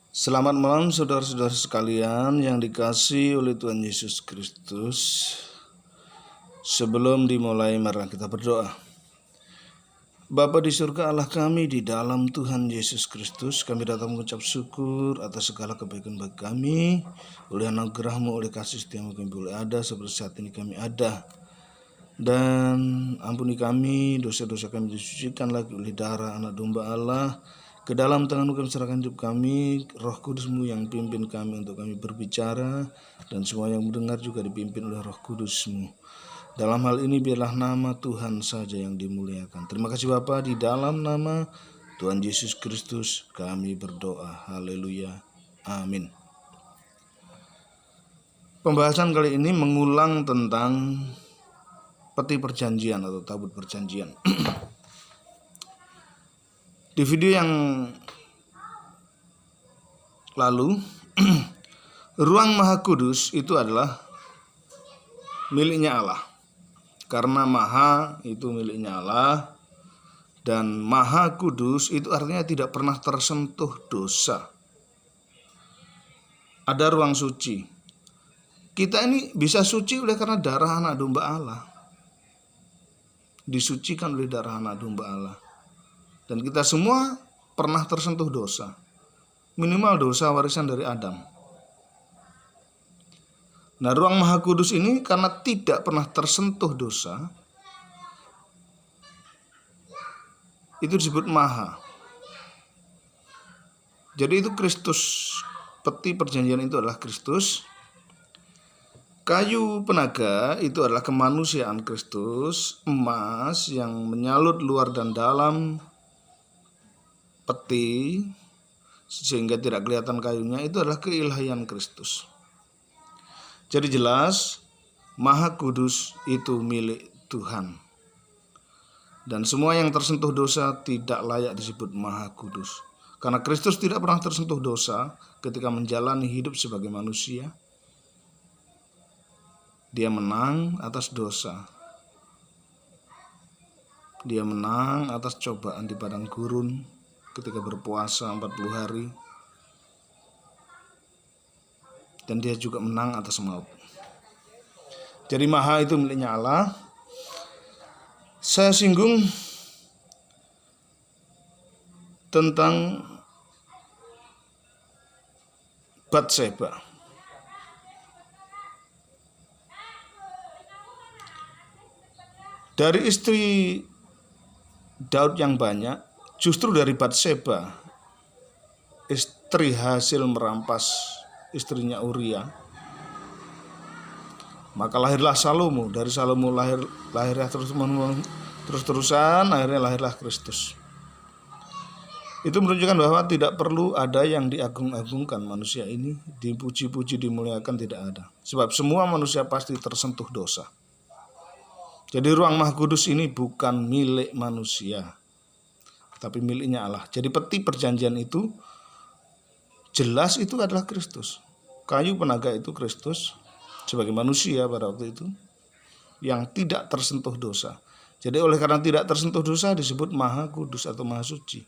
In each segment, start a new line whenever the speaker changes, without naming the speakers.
Selamat malam saudara-saudara sekalian yang dikasihi oleh Tuhan Yesus Kristus. Sebelum dimulai, mari kita berdoa. Bapa di surga, Allah kami di dalam Tuhan Yesus Kristus, kami datang mengucap syukur atas segala kebaikan bagi kami. Oleh anugerah-Mu, oleh kasih setiamu kami boleh ada seperti saat ini kami ada. Dan ampuni kami, dosa-dosa kami disucikan lagi oleh darah anak domba Allah. Ke dalam tangan-Mu kami serahkan hidup kami, Roh Kudus-Mu yang pimpin kami untuk kami berbicara, dan semua yang mendengar juga dipimpin oleh Roh Kudus-Mu. Dalam hal ini biarlah nama Tuhan saja yang dimuliakan. Terima kasih Bapa, di dalam nama Tuhan Yesus Kristus kami berdoa. Haleluya. Amin. Pembahasan kali ini mengulang tentang peti perjanjian atau tabut perjanjian. Di video yang lalu, ruang Maha Kudus itu adalah miliknya Allah. Karena Maha itu miliknya Allah, dan Maha Kudus itu artinya tidak pernah tersentuh dosa. Ada ruang suci. Kita ini bisa suci oleh karena darah anak domba Allah. Disucikan oleh darah anak domba Allah. Dan kita semua pernah tersentuh dosa. Minimal dosa warisan dari Adam. Nah, ruang Maha Kudus ini karena tidak pernah tersentuh dosa, itu disebut Maha. Jadi itu Kristus. Peti perjanjian itu adalah Kristus. Kayu penaga itu adalah kemanusiaan Kristus. Emas yang menyalut luar dan dalam peti sehingga tidak kelihatan kayunya itu adalah keilahian Kristus. Jadi jelas Maha Kudus itu milik Tuhan. Dan semua yang tersentuh dosa tidak layak disebut Maha Kudus. Karena Kristus tidak pernah tersentuh dosa ketika menjalani hidup sebagai manusia. Dia menang atas dosa. Dia menang atas cobaan di padang gurun ketika berpuasa 40 hari. Dan dia juga menang atas maut. Jadi Maha itu miliknya Allah. Saya singgung tentang Batseba. Dari istri Daud yang banyak, justru dari Batseba, istri hasil merampas istrinya Uria, maka lahirlah Salomo. Dari Salomo lahirlah terus-terusan, akhirnya lahirlah Kristus. Itu menunjukkan bahwa tidak perlu ada yang diagung-agungkan manusia ini, dipuji-puji, dimuliakan, tidak ada. Sebab semua manusia pasti tersentuh dosa. Jadi ruang Maha Kudus ini bukan milik manusia, tapi miliknya Allah. Jadi peti perjanjian itu jelas itu adalah Kristus. Kayu penaga itu Kristus sebagai manusia pada waktu itu yang tidak tersentuh dosa. Jadi oleh karena tidak tersentuh dosa disebut Maha Kudus atau Maha Suci.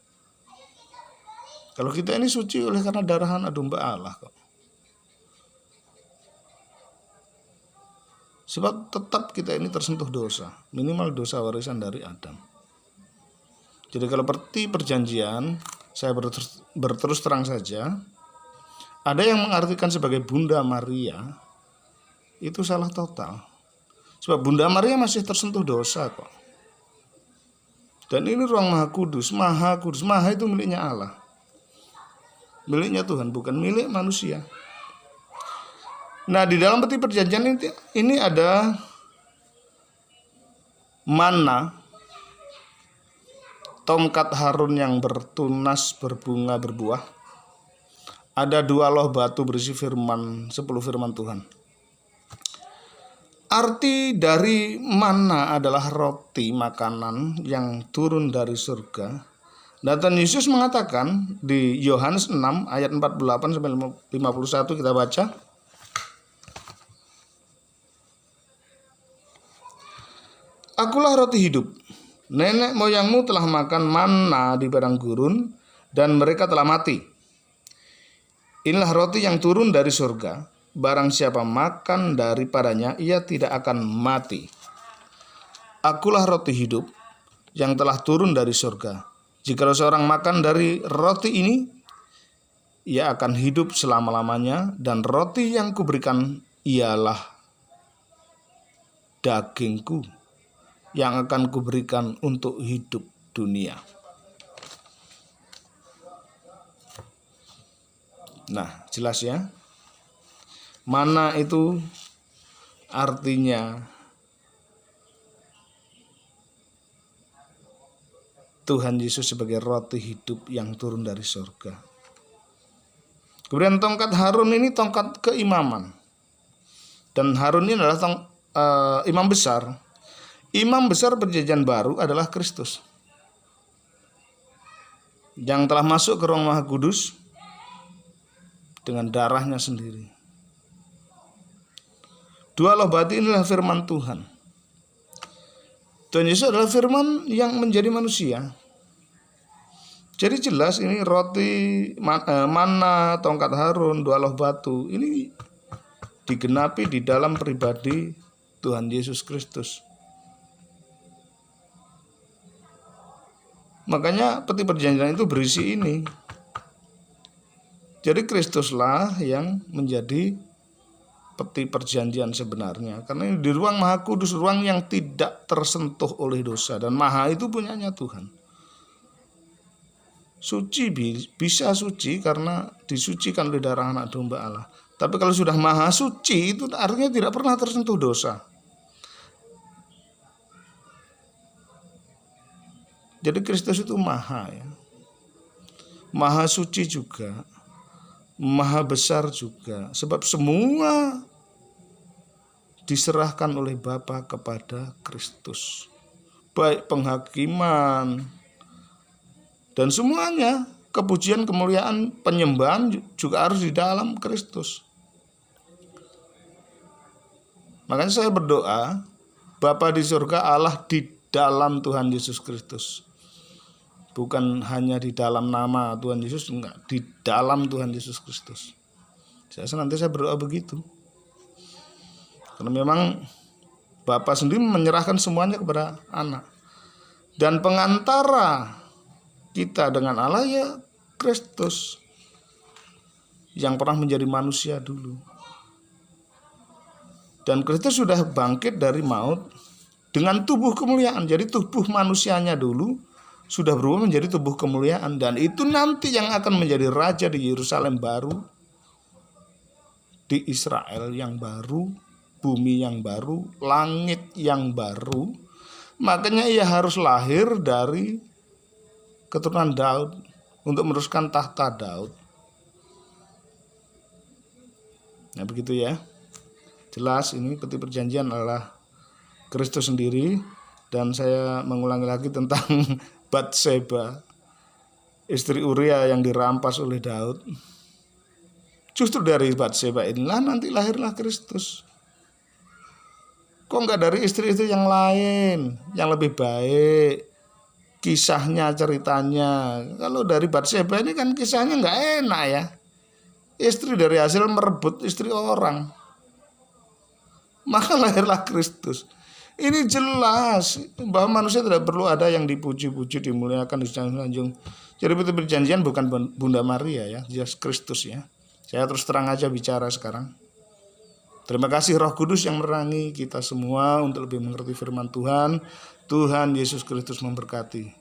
Kalau kita ini suci oleh karena darah anak domba Allah kok. Sebab tetap kita ini tersentuh dosa, minimal dosa warisan dari Adam. Jadi kalau peti perjanjian, saya berterus terang saja, ada yang mengartikan sebagai Bunda Maria, itu salah total. Sebab Bunda Maria masih tersentuh dosa kok. Dan ini ruang Maha Kudus. Maha Kudus, Maha itu miliknya Allah. Miliknya Tuhan, bukan milik manusia. Nah, di dalam peti perjanjian ini ada manna, tongkat Harun yang bertunas, berbunga, berbuah. Ada 2 loh batu berisi firman, 10 firman Tuhan. Arti dari manna adalah roti, makanan yang turun dari surga. Dan Tuhan Yesus mengatakan di Yohanes 6 ayat 48 sampai 51, kita baca. Akulah roti hidup. Nenek moyangmu telah makan manna di padang gurun dan mereka telah mati. Inilah roti yang turun dari surga. Barang siapa makan daripadanya, ia tidak akan mati. Akulah roti hidup yang telah turun dari surga. Jikalau seorang makan dari roti ini, ia akan hidup selama-lamanya, dan roti yang kuberikan ialah dagingku yang akan kuberikan untuk hidup dunia. Nah, jelas ya. Mana itu artinya Tuhan Yesus sebagai roti hidup yang turun dari surga. Kemudian tongkat Harun ini tongkat keimaman. Dan Harun ini adalah imam besar. Imam besar perjanjian baru adalah Kristus, yang telah masuk ke Ruang Maha Kudus dengan darahnya sendiri. Dua loh bati inilah firman Tuhan. Tuhan Yesus adalah firman yang menjadi manusia. Jadi jelas ini roti mana, tongkat Harun, dua loh batu ini digenapi di dalam pribadi Tuhan Yesus Kristus. Makanya peti perjanjian itu berisi ini. Jadi Kristuslah yang menjadi peti perjanjian sebenarnya. Karena ini di ruang Maha Kudus, ruang yang tidak tersentuh oleh dosa. Dan Maha itu punyanya Tuhan. Suci bisa suci karena disucikan oleh darah anak domba Allah. Tapi kalau sudah Maha Suci itu artinya tidak pernah tersentuh dosa. Jadi Kristus itu maha ya. Maha suci juga. Maha besar juga. Sebab semua diserahkan oleh Bapa kepada Kristus. Baik penghakiman dan semuanya, kepujian, kemuliaan, penyembahan juga harus di dalam Kristus. Makanya saya berdoa, Bapa di surga, Allah di dalam Tuhan Yesus Kristus. Bukan hanya di dalam nama Tuhan Yesus, enggak, di dalam Tuhan Yesus Kristus. Nanti saya berdoa begitu. Karena memang Bapa sendiri menyerahkan semuanya kepada anak. Dan pengantara kita dengan Allah ya Kristus, yang pernah menjadi manusia dulu. Dan Kristus sudah bangkit dari maut dengan tubuh kemuliaan. Jadi tubuh manusianya dulu sudah berubah menjadi tubuh kemuliaan. Dan itu nanti yang akan menjadi raja di Yerusalem baru, di Israel yang baru, bumi yang baru, langit yang baru. Makanya ia harus lahir dari keturunan Daud untuk meneruskan tahta Daud. Nah begitu ya. Jelas ini peti perjanjian adalah Kristus sendiri. Dan saya mengulangi lagi tentang Batseba, istri Uria yang dirampas oleh Daud. Justru dari Batseba inilah nanti lahirlah Kristus. Kok enggak dari istri-istri yang lain, yang lebih baik kisahnya, ceritanya. Kalau dari Batseba ini kan kisahnya enggak enak ya. Istri dari hasil merebut istri orang. Maka lahirlah Kristus. Ini jelas bahwa manusia tidak perlu ada yang dipuji-puji, dimuliakan, disanjung. Jadi peti perjanjian bukan Bunda Maria ya, jelas Kristus ya. Saya terus terang aja bicara sekarang. Terima kasih Roh Kudus yang menerangi kita semua untuk lebih mengerti firman Tuhan. Tuhan Yesus Kristus memberkati.